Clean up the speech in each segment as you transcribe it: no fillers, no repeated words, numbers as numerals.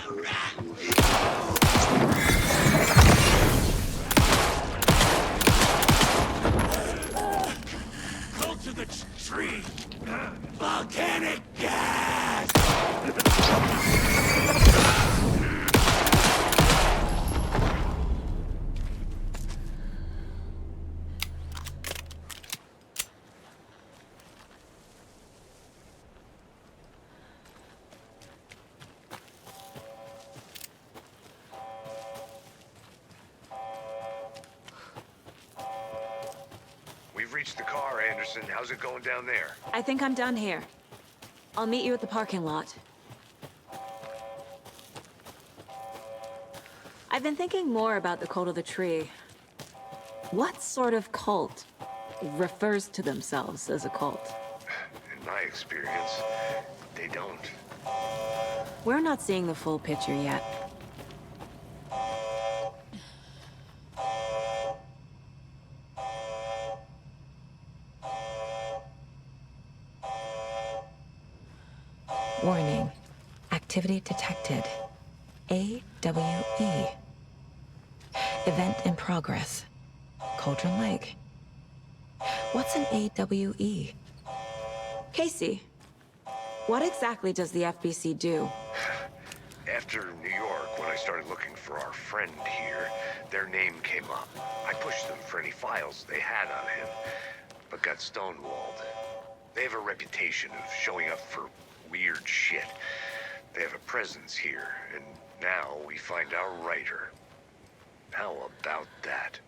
Go to the tree! Volcanic gas! We've reached the car, Anderson. How's it going down there? I think I'm done here. I'll meet you at the parking lot. I've been thinking more about the cult of the tree. What sort of cult refers to themselves as a cult? In my experience, they don't. We're not seeing the full picture yet. Warning. Activity detected. AWE. Event in progress. Cauldron Lake. What's an AWE? Casey, what exactly does the FBC do? After New York, when I started looking for our friend here, their name came up. I pushed them for any files they had on him, but got stonewalled. They have a reputation of showing up for weird shit. They have a presence here, and now we find our writer. How about that?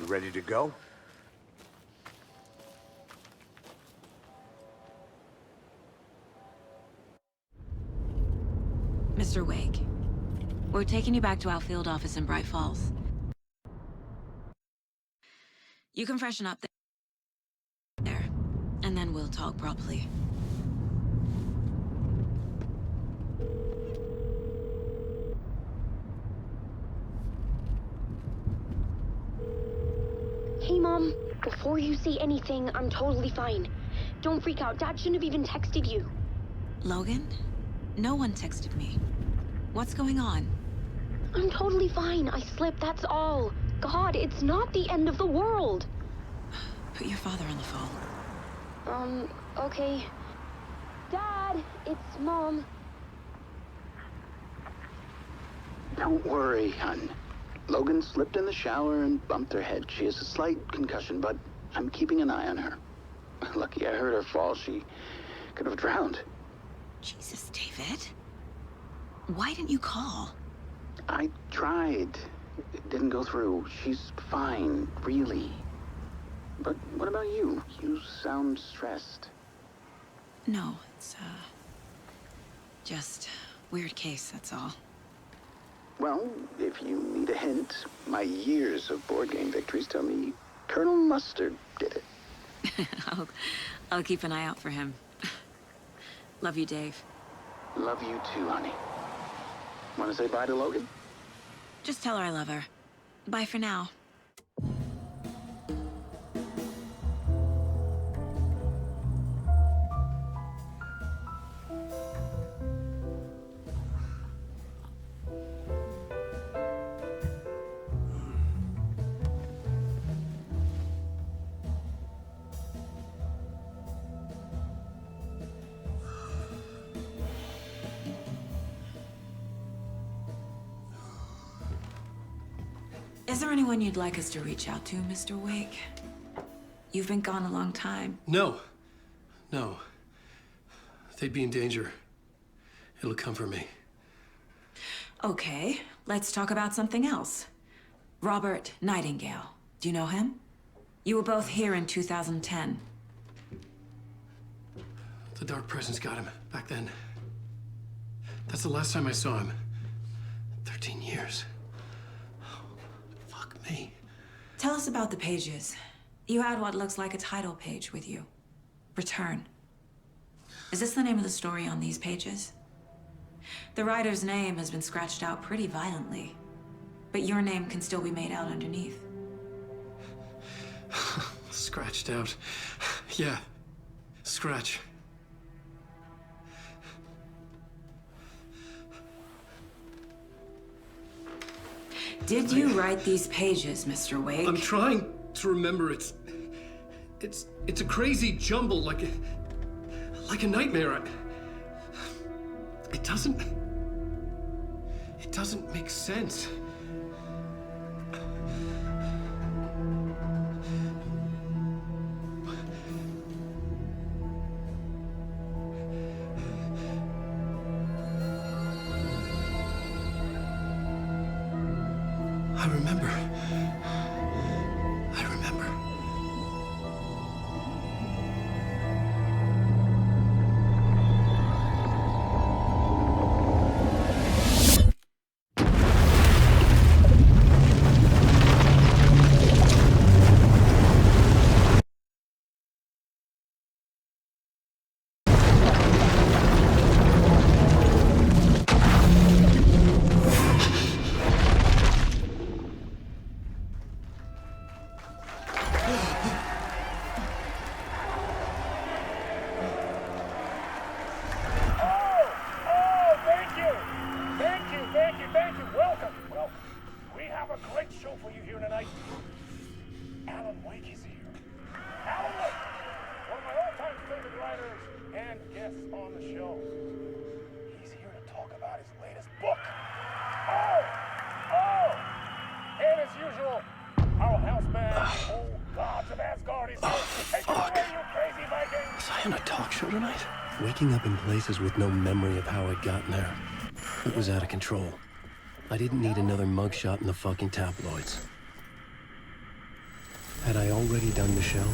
You ready to go? Mr. Wake, we're taking you back to our field office in Bright Falls. You can freshen up there, and then we'll talk properly. Hey, Mom. Before you say anything, I'm totally fine. Don't freak out. Dad shouldn't have even texted you. Logan? No one texted me. What's going on? I'm totally fine. I slipped, that's all. God, it's not the end of the world. Put your father on the phone. Okay. Dad, it's Mom. Don't worry, hon. Logan slipped in the shower and bumped her head. She has a slight concussion, but I'm keeping an eye on her. Lucky I heard her fall. She could have drowned. Jesus, David. Why didn't you call? I tried. It didn't go through. She's fine, really. But what about you? You sound stressed. No, it's, just weird case, that's all. Well, if you need a hint, my years of board game victories tell me Colonel Mustard did it. I'll keep an eye out for him. Love you, Dave. Love you too, honey. Want to say bye to Logan? Just tell her I love her. Bye for now. Is there anyone you'd like us to reach out to, Mr. Wake? You've been gone a long time. No. No. They'd be in danger. It'll come for me. Okay, let's talk about something else. Robert Nightingale. Do you know him? You were both here in 2010. The dark presence got him back then. That's the last time I saw him. 13 years. Oh, fuck me. Tell us about the pages. You had what looks like a title page with you. Return. Is this the name of the story on these pages? The writer's name has been scratched out pretty violently, but your name can still be made out underneath. Scratched out. Yeah. Scratch. Did you write these pages, Mr. Wake? I'm trying to remember. It's a crazy jumble, like a nightmare. It doesn't make sense. I remember. Waking up in places with no memory of how I'd gotten there. It was out of control. I didn't need another mugshot in the fucking tabloids. Had I already done Michelle?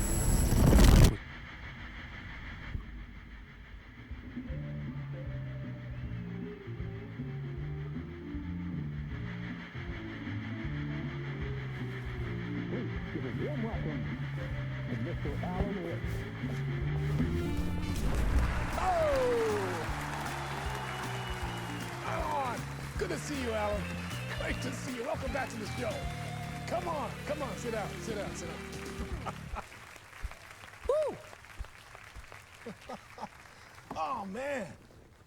Good to see you, Alan. Great to see you. Welcome back to the show. Come on, sit down. Woo! Oh, man.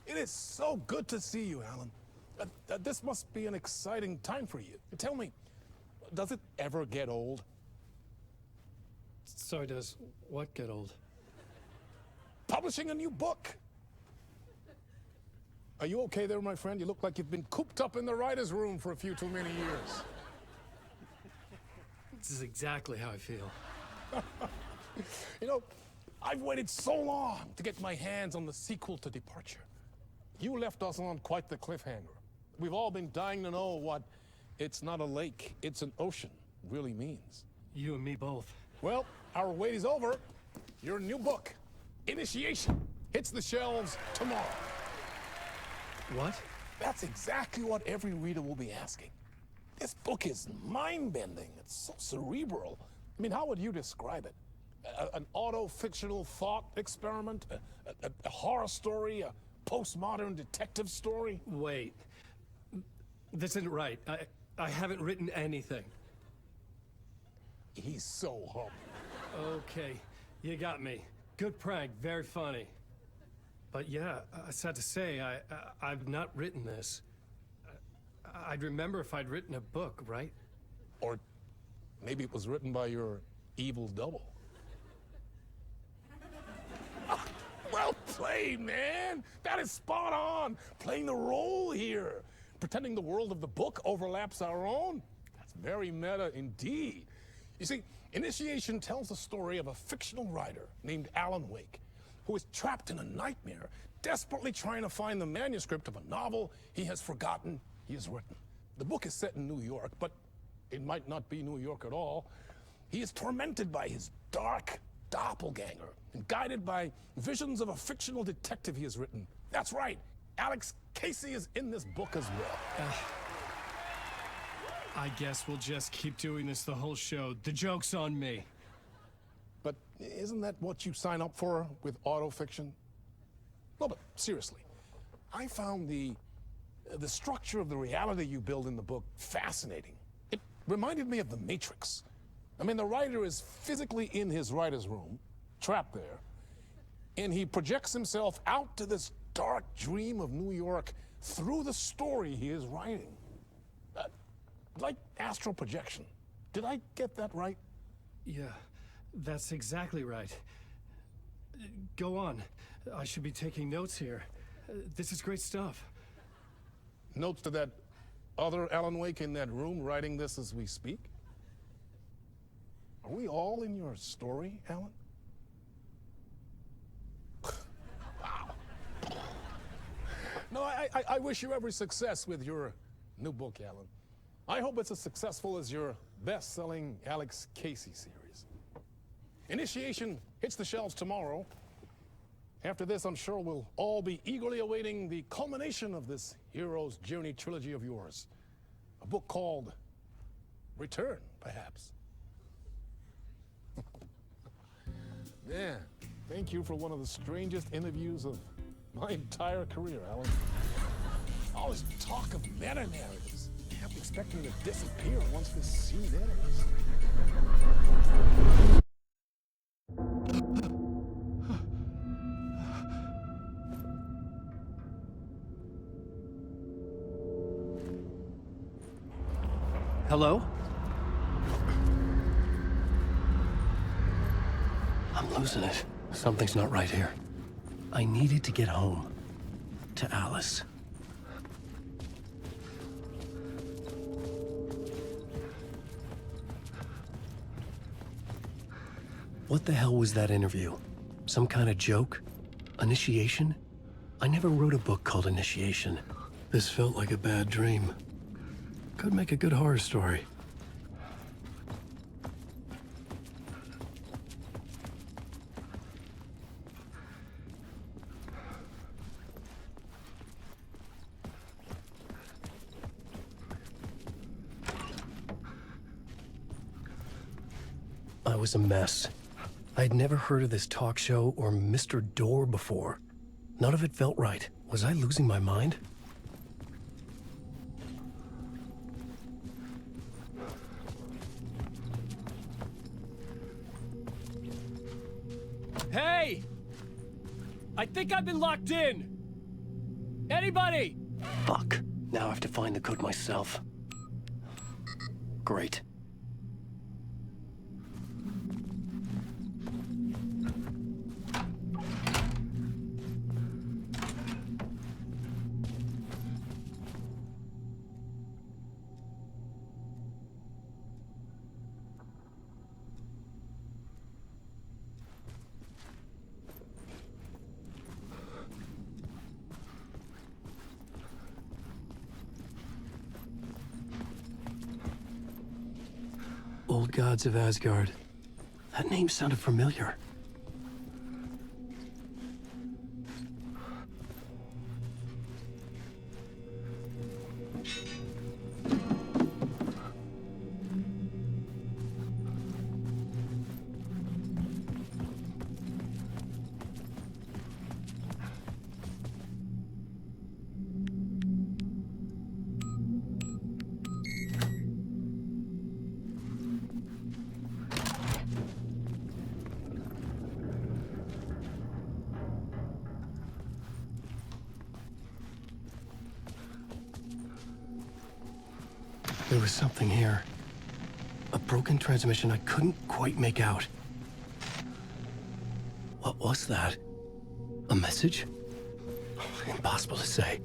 It is so good to see you, Alan. This must be an exciting time for you. Tell me, does it ever get old? Sorry, does what get old? Publishing a new book. Are you okay there, my friend? You look like you've been cooped up in the writer's room for a few too many years. This is exactly how I feel. You know, I've waited so long to get my hands on the sequel to Departure. You left us on quite the cliffhanger. We've all been dying to know what "it's not a lake, it's an ocean" really means. You and me both. Well, our wait is over. Your new book, Initiation, hits the shelves tomorrow. What? That's exactly what every reader will be asking. This book is mind-bending. It's so cerebral. I mean, how would you describe it? An auto-fictional thought experiment? A horror story? A postmodern detective story? Wait. This isn't right. I haven't written anything. He's so humble. Okay, you got me. Good prank, very funny. But yeah, I sad to say, I've not written this. I'd remember if I'd written a book, right? Or maybe it was written by your evil double. Well played, man. That is spot on. Playing the role here. Pretending the world of the book overlaps our own. That's very meta indeed. You see, Initiation tells the story of a fictional writer named Alan Wake, who is trapped in a nightmare, desperately trying to find the manuscript of a novel he has forgotten he has written. The book is set in New York, but it might not be New York at all. He is tormented by his dark, doppelganger and guided by visions of a fictional detective he has written. That's right, Alex Casey is in this book as well. I guess we'll just keep doing this the whole show. The joke's on me. But isn't that what you sign up for with autofiction? No, but seriously, I found the structure of the reality you build in the book fascinating. It reminded me of The Matrix. I mean, the writer is physically in his writer's room, trapped there, and he projects himself out to this dark dream of New York through the story he is writing. Like astral projection. Did I get that right? Yeah, that's exactly right. Go on. I should be taking notes here. This is great stuff. Notes to that other Alan Wake in that room writing this as we speak? Are we all in your story, Alan? Wow. No, I wish you every success with your new book, Alan. I hope it's as successful as your best-selling Alex Casey series. Initiation hits the shelves tomorrow. After this, I'm sure we'll all be eagerly awaiting the culmination of this hero's journey trilogy of yours. A book called Return, perhaps. Man, thank you for one of the strangest interviews of my entire career, Alan. All this talk of meta-narratives. I kept expecting to disappear once this scene ends. Hello? I'm losing it. Something's not right here. I needed to get home. To Alice. What the hell was that interview? Some kind of joke? Initiation? I never wrote a book called Initiation. This felt like a bad dream. Could make a good horror story. I was a mess. I'd never heard of this talk show or Mr. Door before. None of it felt right. Was I losing my mind? Hey! I think I've been locked in! Anybody? Fuck. Now I have to find the code myself. Great. Old Gods of Asgard. That name sounded familiar. There was something here. A broken transmission I couldn't quite make out. What was that? A message? Impossible to say.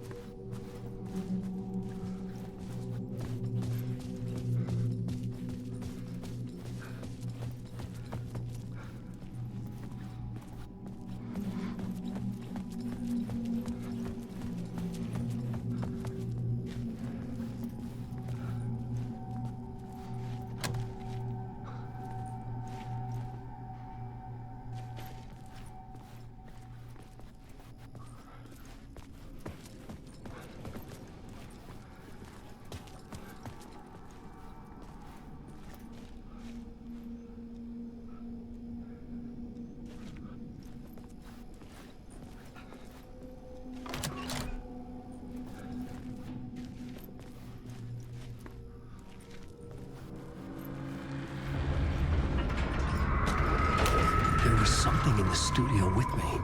in the studio with me.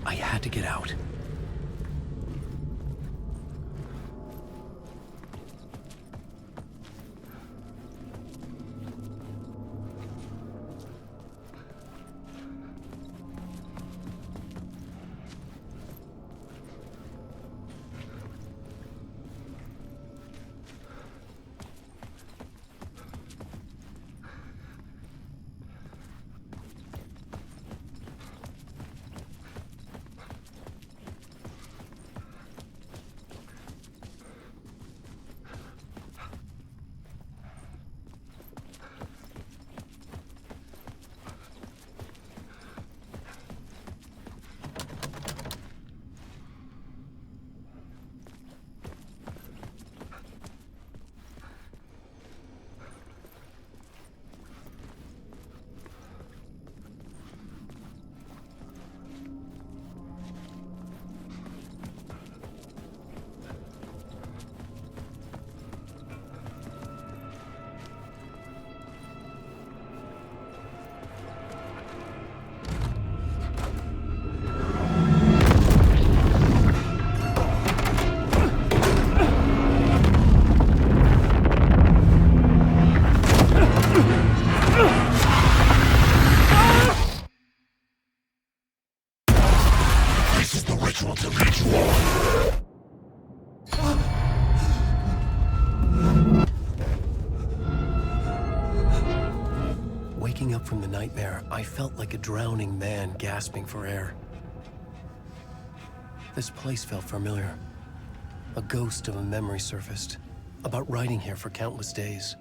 I had to get out. Waking up from the nightmare, I felt like a drowning man gasping for air. This place felt familiar. A ghost of a memory surfaced, about riding here for countless days.